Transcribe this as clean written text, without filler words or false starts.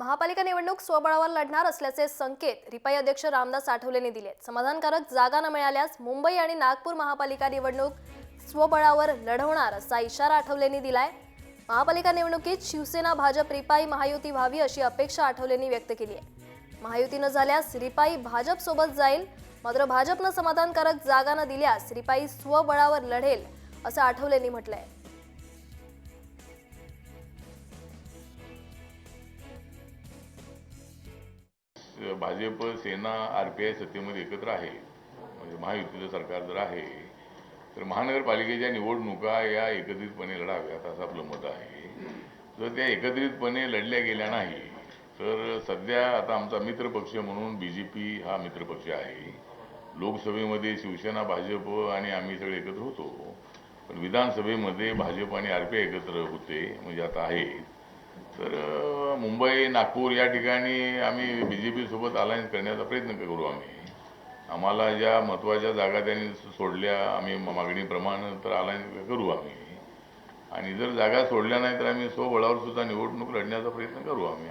महापालिका निवडणूक स्वबळावर लढणार असल्याचे संकेत रिपाई अध्यक्ष रामदास आठवलेंनी दिले। समाधानकारक जागा न मिळाल्यास मुंबई आणि नागपूर महापालिका निवडणूक स्वबळावर लढवणार असा इशारा आठवलेंनी दिलाय। महापालिका निवडणुकीत शिवसेना भाजप रिपाई महायुती व्हावी अशी अपेक्षा आठवलेंनी व्यक्त केली आहे। महायुती न झाल्यास रिपाई भाजप सोबत जाईल, मात्र भाजपनं समाधानकारक जागा न दिल्यास रिपाई स्वबळावर लढेल असं आठवलेंनी म्हटलंय। भाजप सेना आरपीआय सत्तेमध्ये एकत्र आहे, म्हणजे महायुतीचं सरकार जर आहे तर महानगरपालिकेच्या निवडणुका या एकत्रितपणे लढाव्यात असं आपलं मत आहे। जर त्या एकत्रितपणे लढल्या गेल्या नाही तर सध्या आता आमचा मित्रपक्ष म्हणून बीजेपी हा मित्रपक्ष आहे। लोकसभेमध्ये शिवसेना भाजप आणि आम्ही सगळे एकत्र होतो, पण विधानसभेमध्ये भाजप आणि आरपीआय एकत्र होते, म्हणजे आता आहे। तर मुंबई नागपूर या ठिकाणी आम्ही बीजेपी सोबत अलायन्स करण्याचा प्रयत्न करू। आम्हाला ज्या महत्त्वाच्या जागा त्यांनी सोडल्या आम्ही मागणीप्रमाणे तर अलायन्स करू आम्ही, आणि जर जागा सोडल्या नाही तर आम्ही स्वबळावर सुद्धा निवडणूक लढण्याचा प्रयत्न करू आम्ही।